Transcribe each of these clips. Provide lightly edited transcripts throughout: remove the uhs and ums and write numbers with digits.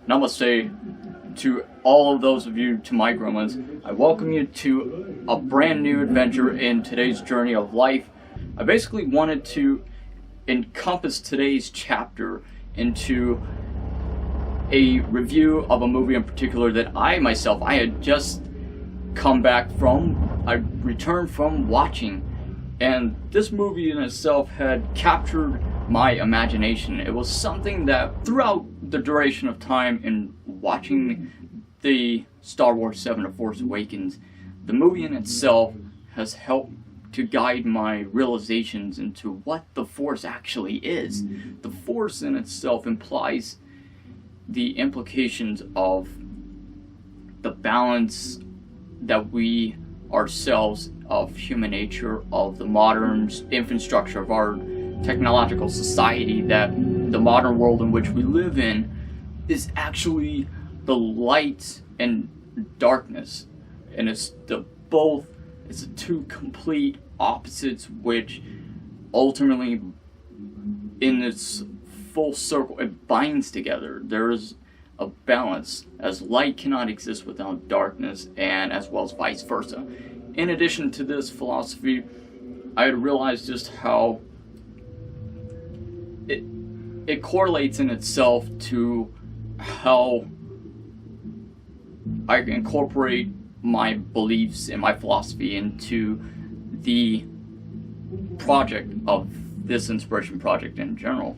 Namaste to all of those of you, to my gremlins. I welcome you to a brand new adventure in today's journey of life. I basically wanted to encompass today's chapter into a review of a movie in particular that I had just come back from. I returned from watching, and this movie in itself had captured my imagination. It was something that throughout the duration of time in watching the Star Wars 7: The Force Awakens, the movie in itself has helped to guide my realizations into what the Force actually is. The Force in itself implies the implications of the balance that we ourselves, of human nature, of the modern infrastructure of our technological society, that the modern world in which we live in is actually the light and darkness, and it's the two complete opposites, which ultimately in its full circle it binds together. There is a balance, as light cannot exist without darkness, and as well as vice versa. In addition to this philosophy, I had realized just how it correlates in itself to how I incorporate my beliefs and my philosophy into the project of this inspiration project in general.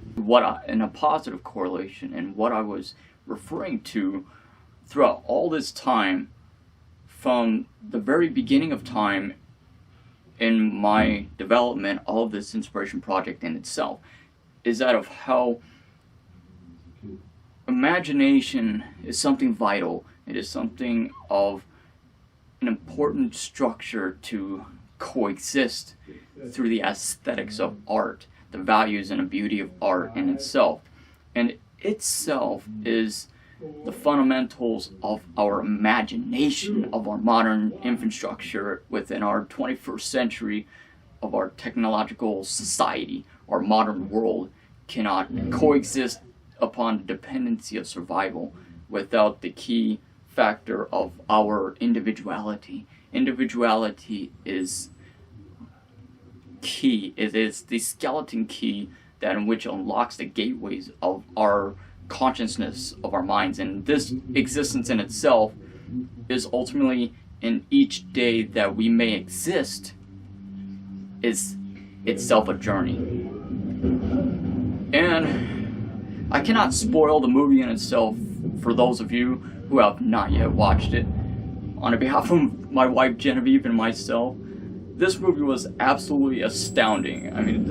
In a positive correlation, and what I was referring to throughout all this time, from the very beginning of time in my development of this inspiration project in itself, is that of how imagination is something vital. It is something of an important structure to coexist through the aesthetics of art, the values and the beauty of art in itself. And itself is the fundamentals of our imagination, of our modern infrastructure within our 21st century, of our technological society. Our modern world cannot coexist upon the dependency of survival without the key factor of our individuality. Individuality is key. It is the skeleton key that in which unlocks the gateways of our consciousness, of our minds, and this existence in itself is ultimately, in each day that we may exist, is itself a journey. And I cannot spoil the movie in itself for those of you who have not yet watched it. On behalf of my wife Genevieve and myself, this movie was absolutely astounding. I mean,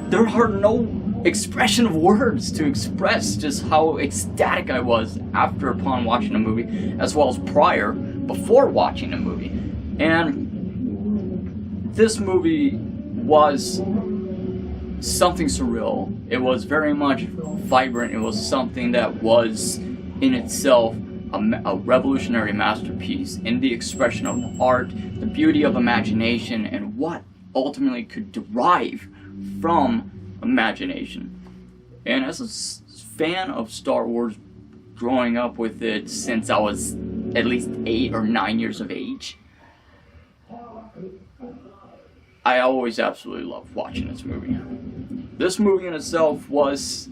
there are no expression of words to express just how ecstatic I was upon watching the movie, as well as before watching the movie. And this movie was something surreal. It was very much vibrant. It was something that was in itself a revolutionary masterpiece in the expression of art, the beauty of imagination, and what ultimately could derive from imagination. And as a fan of Star Wars, growing up with it since I was at least 8 or 9 years of age, I always absolutely loved watching this movie. This movie in itself was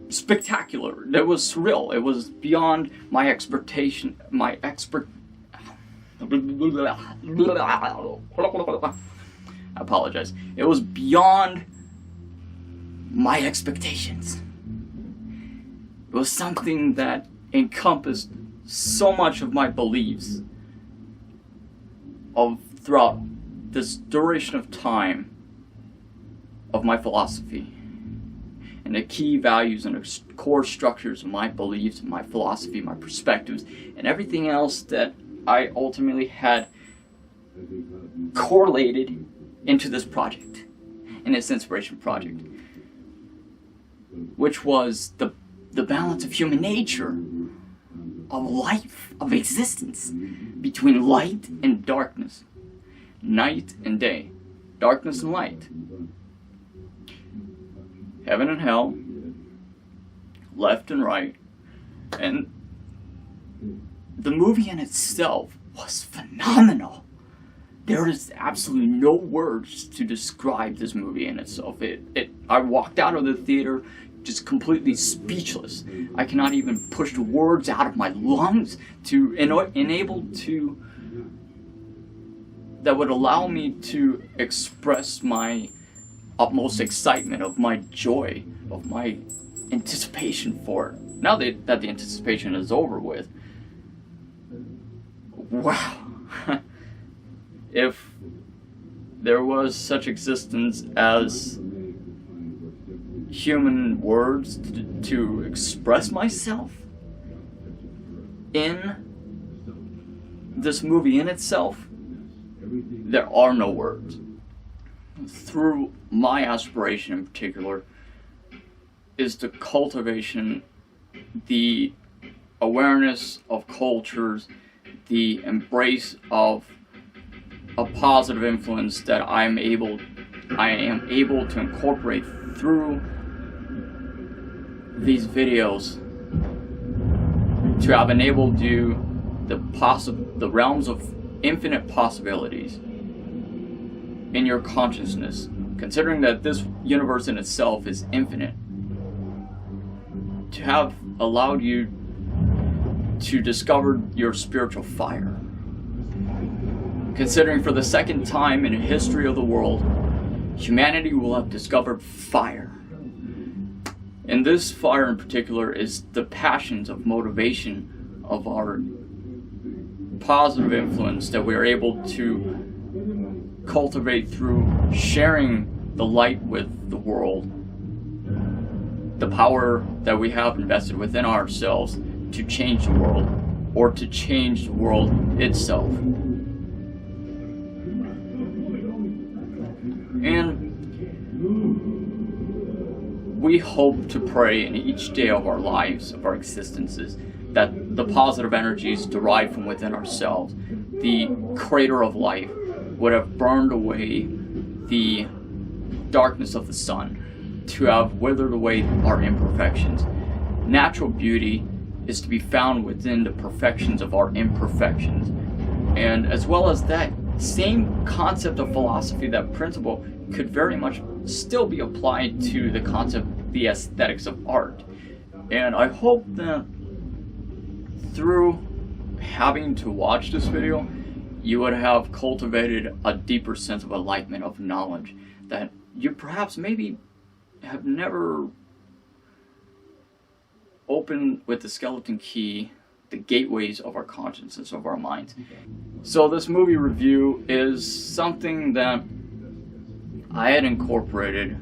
spectacular. It was surreal. It was beyond my expectation. I apologize. It was beyond my expectations. It was something that encompassed so much of my beliefs throughout this duration of time of my philosophy, and the key values and the core structures of my beliefs, my philosophy, my perspectives, and everything else that I ultimately had correlated into this project, in this inspiration project, which was the balance of human nature, of life, of existence, between light and darkness, night and day. darkness and light, heaven and hell, left and right. And the movie in itself was phenomenal. There is absolutely no words to describe this movie in itself. I walked out of the theater just completely speechless. I cannot even push the words out of my lungs that would allow me to express my utmost excitement, of my joy, of my anticipation for it. Now that the anticipation is over with, wow. If there was such existence as human words to express myself in this movie in itself, there are no words. Through my aspiration in particular is the cultivation, the awareness of cultures, the embrace of a positive influence that I am able to incorporate through these videos, to have enabled you the realms of infinite possibilities in your consciousness, considering that this universe in itself is infinite, to have allowed you to discover your spiritual fire. Considering for the second time in the history of the world, humanity will have discovered fire. And this fire in particular is the passions of motivation of our positive influence that we are able to cultivate through sharing the light with the world. The power that we have invested within ourselves to change the world, or to change the world itself. And we hope to pray in each day of our lives, of our existences, that the positive energies derived from within ourselves, the crater of life, would have burned away the darkness of the sun, to have withered away our imperfections. Natural beauty is to be found within the perfections of our imperfections. And as well as that same concept of philosophy, that principle, could very much still be applied to the concept, the aesthetics of art. And I hope that through having to watch this video, you would have cultivated a deeper sense of enlightenment, of knowledge, that you perhaps maybe have never opened with the skeleton key, the gateways of our consciousness, of our minds. So this movie review is something that I had incorporated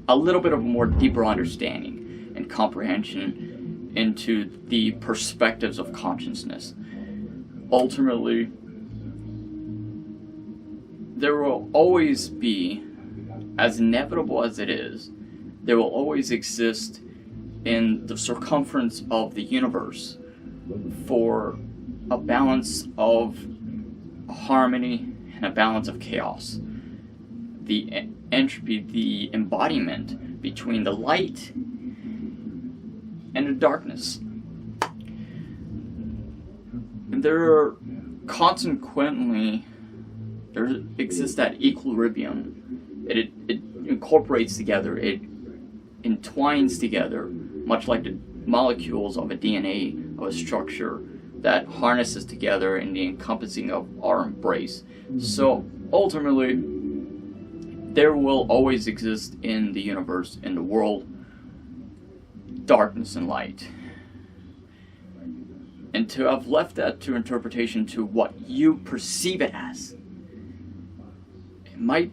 a little bit of a more deeper understanding and comprehension into the perspectives of consciousness. Ultimately, there will always be, as inevitable as it is, there will always exist in the circumference of the universe for a balance of harmony and a balance of chaos. The entropy, the embodiment between the light and the darkness. And there exists that equilibrium. It incorporates together, it entwines together, much like the molecules of a DNA, of a structure that harnesses together in the encompassing of our embrace. So ultimately, there will always exist in the universe, in the world, darkness and light. And to have left that to interpretation to what you perceive it as, it might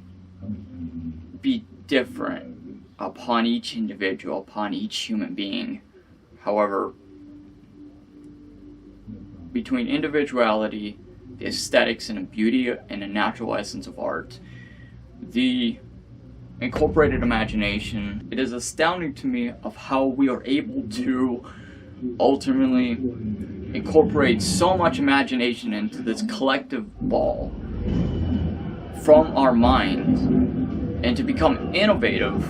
be different upon each individual, upon each human being. However, between individuality, the aesthetics and the beauty and the natural essence of art, the incorporated imagination, it is astounding to me of how we are able to ultimately incorporate so much imagination into this collective ball from our minds and to become innovative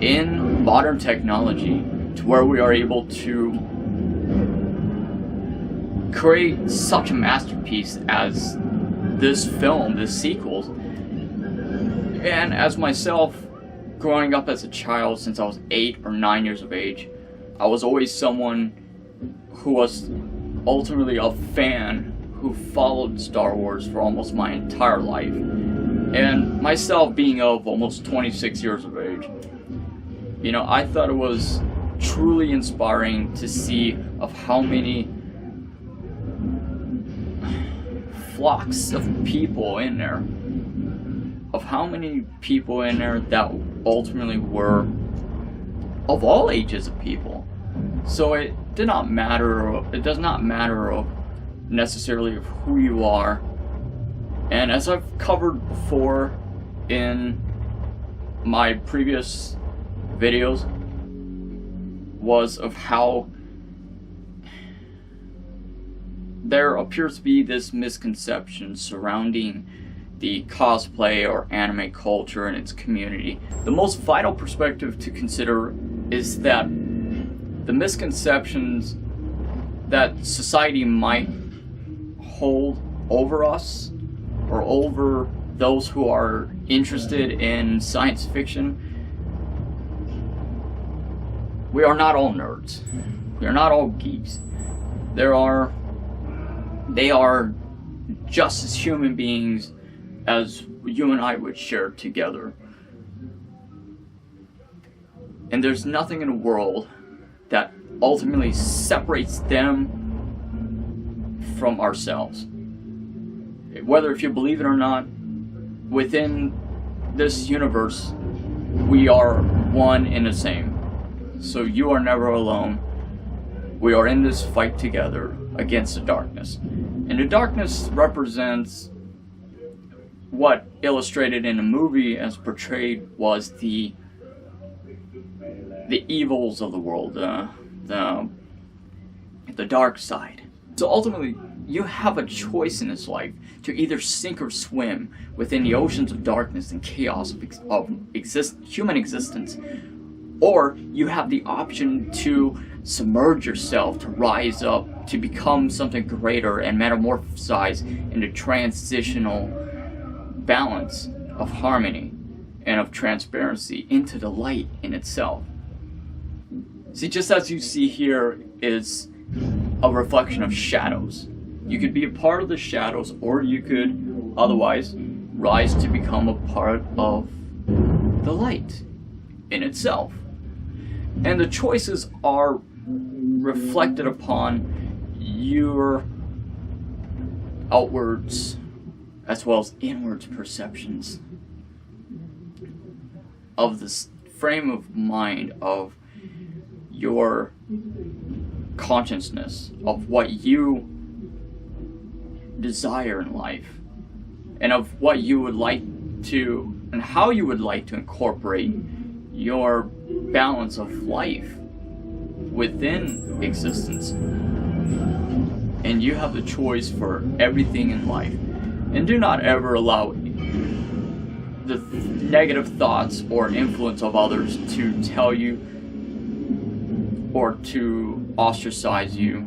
in modern technology to where we are able to create such a masterpiece as this film, this sequel. And as myself, growing up as a child since I was 8 or 9 years of age, I was always someone who was ultimately a fan who followed Star Wars for almost my entire life. And myself being of almost 26 years of age, you know, I thought it was truly inspiring to see of how many flocks of people in there, that ultimately were of all ages of people. So it does not matter necessarily of who you are. And as I've covered before in my previous videos, was of how there appears to be this misconception surrounding the cosplay or anime culture and its community. The most vital perspective to consider is that the misconceptions that society might hold over us or over those who are interested in science fiction. We are not all nerds. We are not all geeks. They are just as human beings as you and I would share together. And there's nothing in the world that ultimately separates them from ourselves. Whether if you believe it or not, within this universe, we are one and the same. So you are never alone. We are in this fight together against the darkness. And the darkness represents what illustrated in the movie as portrayed was the evils of the world, the dark side. So ultimately, you have a choice in this life to either sink or swim within the oceans of darkness and chaos of human existence, or you have the option to submerge yourself, to rise up, to become something greater and metamorphosize into transitional balance of harmony and of transparency into the light in itself. See, just as you see here is a reflection of shadows. You could be a part of the shadows, or you could otherwise rise to become a part of the light in itself. And the choices are reflected upon your outwards as well as inwards perceptions of this frame of mind, of your consciousness, of what you desire in life, and of what you would like to, and how you would like to incorporate your balance of life within existence. And you have the choice for everything in life. And do not ever allow the negative thoughts or influence of others to tell you, or to ostracize you,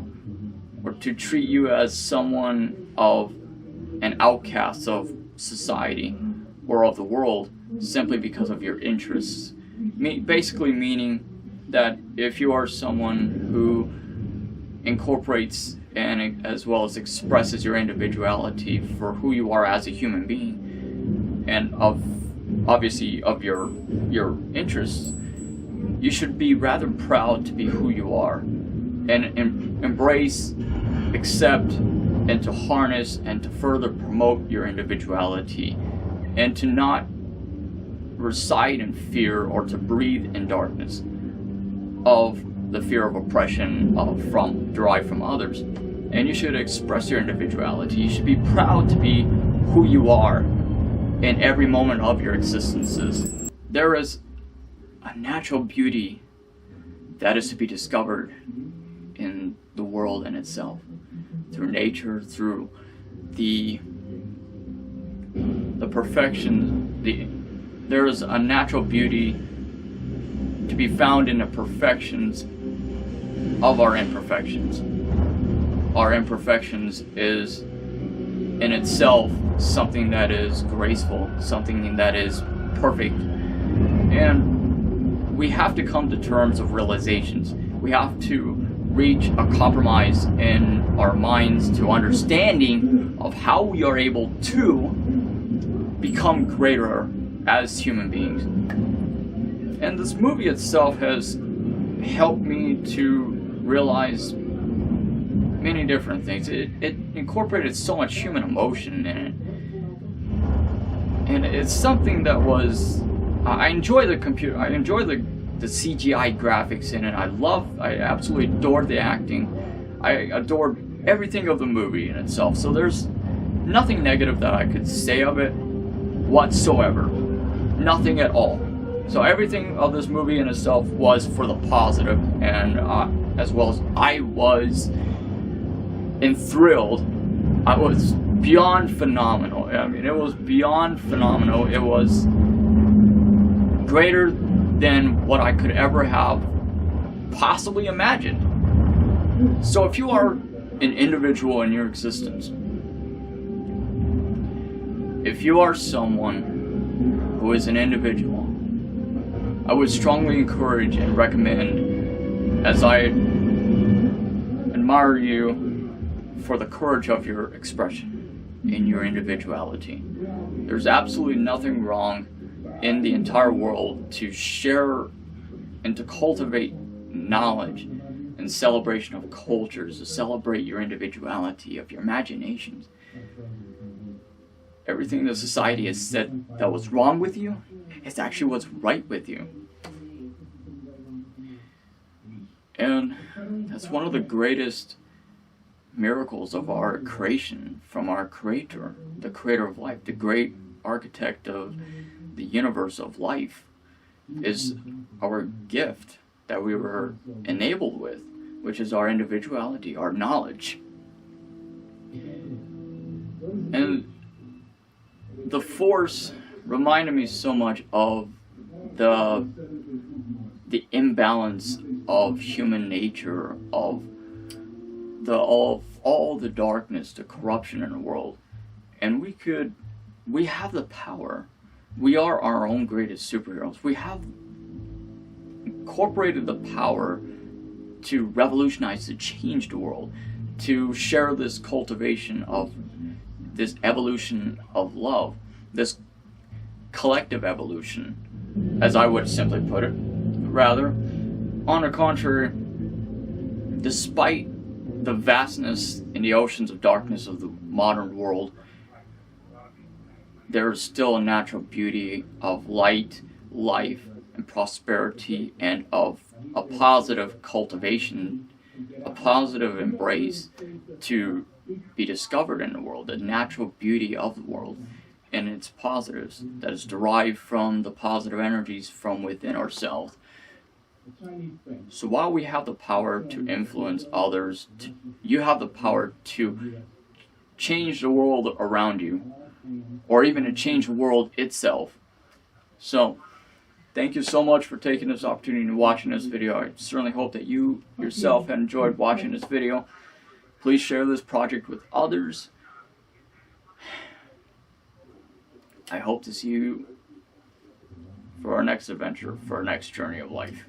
or to treat you as someone of an outcast of society or of the world simply because of your interests. Basically meaning that if you are someone who incorporates and as well as expresses your individuality for who you are as a human being, and obviously of your interests, you should be rather proud to be who you are, and embrace, accept, and to harness and to further promote your individuality, and to not reside in fear or to breathe in darkness of the fear of oppression derived from others. And you should express your individuality. You should be proud to be who you are in every moment of your existences. There is a natural beauty that is to be discovered in the world in itself, through nature, through the the perfection, there is a natural beauty to be found in the perfections of our imperfections. Our imperfections is in itself something that is graceful, something that is perfect. And we have to come to terms of realizations. We have to reach a compromise in our minds to understanding of how we are able to become greater as human beings. And this movie itself has helped me to realize many different things. It incorporated so much human emotion in it. And it's something that was, I enjoy the CGI graphics in it. I absolutely adored the acting. I adored everything of the movie in itself. So there's nothing negative that I could say of it whatsoever. Nothing at all. So everything of this movie in itself was for the positive, and as well as I was enthralled. I was beyond phenomenal. I mean, it was beyond phenomenal. It was greater than what I could ever have possibly imagined. So if you are an individual in your existence, if you are someone who is an individual, I would strongly encourage and recommend, as I admire you for the courage of your expression in your individuality. There's absolutely nothing wrong in the entire world to share and to cultivate knowledge and celebration of cultures, to celebrate your individuality, of your imaginations. Everything the society has said that was wrong with you, it's actually what's right with you. And that's one of the greatest miracles of our creation from our Creator, the Creator of life, the great architect of the universe of life, is our gift that we were enabled with, which is our individuality, our knowledge. And the Force reminded me so much of the imbalance of human nature, of all the darkness, the corruption in the world. And we have the power. We are our own greatest superheroes. We have incorporated the power to revolutionize, to change the world, to share this cultivation of this evolution of love, this collective evolution, as I would simply put it. Rather, on the contrary, despite the vastness in the oceans of darkness of the modern world, there is still a natural beauty of light, life, and prosperity, and of a positive cultivation, a positive embrace to be discovered in the world, the natural beauty of the world and its positives that is derived from the positive energies from within ourselves. So while we have the power to influence others, you have the power to change the world around you, or even to change the world itself. So thank you so much for taking this opportunity and watching this video. I certainly hope that you yourself have enjoyed watching this video. Please share this project with others. I hope to see you for our next adventure, for our next journey of life.